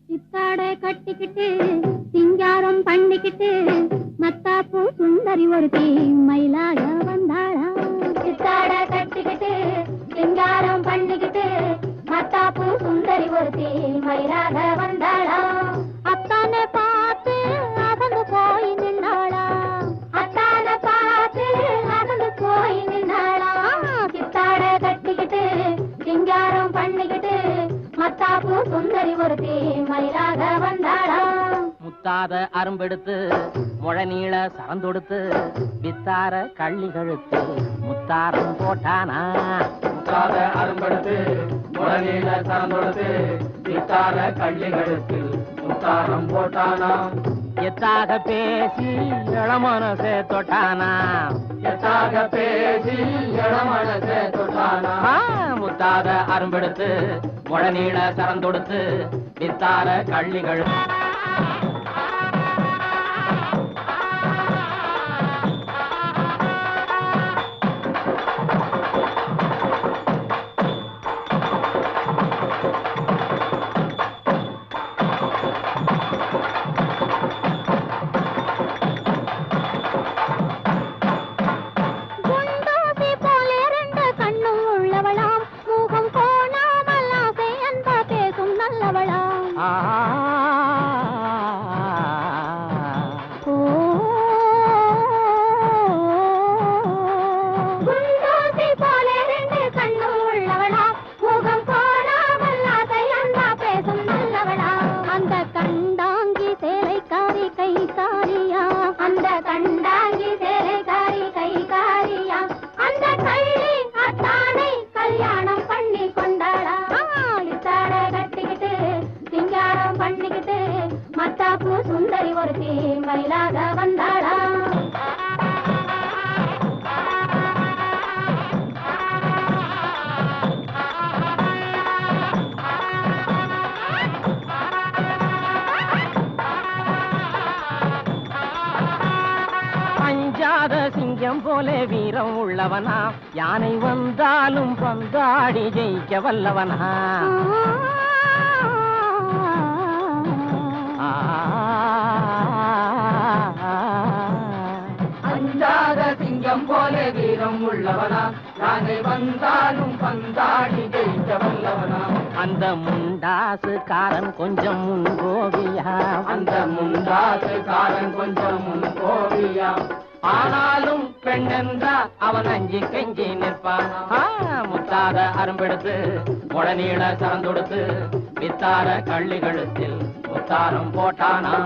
சித்தாடை கட்டிக்கிட்டு சிங்காரம் பண்ணிக்கிட்டு மத்தாப்பூ சுந்தரி ஒருத்தி மயிலாக வந்தாளா. சித்தாடை கட்டிக்கிட்டு சிங்காரம் பண்ணிக்கிட்டு மத்தாப்பூ சுந்தரி ஒருத்தி மயிலாக வந்தாளா. அத்தானை பார்த்து அகந்து போய் நின்னாளா. அத்தானை பார்த்து அகந்து போய் நின்னாளா. சித்தாடை கட்டிக்கிட்டு சிங்காரம் பண்ணிக்கிட்டு மத்தாப்பூ சுந்தரி ஒருத்தி மயிலாக வந்தாளா. முத்தாத அரும்பெடுத்து முழநீள சரந்தொடுத்து வித்தார கள்ளி கழுத்து முத்தாரம் போட்டானா. முத்தாத அரும்பெடுத்து முழநீள சரந்தொடுத்து வித்தார கள்ளி கழுத்து முத்தாரம் போட்டானா. எத்தாக பேசி இளமனசே தொட்டானா. எத்தாக பேசி இளமனசே தொட்டானா. முத்தாத அரும்பெடுத்து முழநீள சரந்தொடுத்து வித்தார கள்ளி கழுத்து மத்தாப்பூ சுந்தரி ஒருத்தி மயிலாக வந்தாளா. அஞ்சாத சிங்கம் போல வீரம் உள்ளவனா. யானை வந்தாலும் பந்தாடி ஜெயிக்க வல்லவனா. அஞ்சாத சிங்கம் போல வீரம் உள்ளவனா. யானை வந்தாலும் பந்தாடி ஜெயிக்க வல்லவனா. அந்த முண்டாசுக்காரன் கொஞ்சம் முன்கோவியா. அந்த முண்டாசுக்காரன் கொஞ்சம் முன்கோவியா. ஆனாலும் பெண்ணென்றா அவன் அஞ்சி கெஞ்சி நிற்பான். முத்தாத அரும்பெடுத்து முழநீள சரந்தொடுத்து வித்தார கள்ளி கழுத்தில் முத்தாரம் போட்டானா.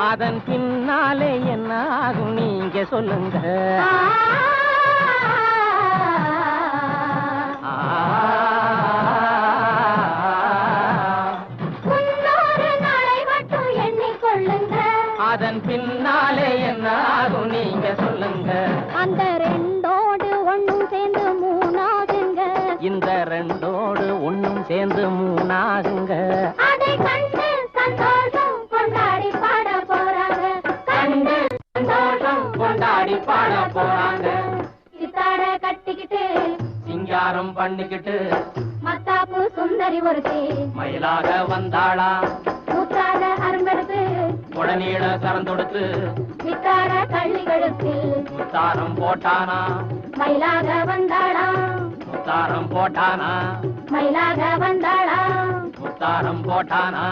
அதன் பின்னாலே என்ன ஆகும் நீங்க சொல்லுங்க. அதன் பின்னாலே என்ன ஆகும் நீங்க சொல்லுங்க. அந்த ரெண்டோடு ஒண்ணும் சேர்ந்து மூணாகுங்க. இந்த ரெண்டோடு ஒண்ணும் சேர்ந்து மூணாகுங்க. அதை கண்டு சந்தோஷம் கொண்டாடி பாட போறாங்க. கண்டு சந்தோஷம் கொண்டாடி பாட போறாங்க. சித்தாடை கட்டிக்கிட்டு சிங்காரம் பண்ணிக்கிட்டு மத்தாப்பூ சுந்தரி ஒருத்தி மயிலாக வந்தாளா. முத்தாத அரும்பெடுத்து முழநீள சரந்தொடுத்து வித்தார கள்ளி கழுத்தில் முத்தாரம் போட்டானா. மயிலாக வந்தாளா. முத்தாரம் போட்டானா. மயிலாக வந்தாளா. முத்தாரம் போட்டானா.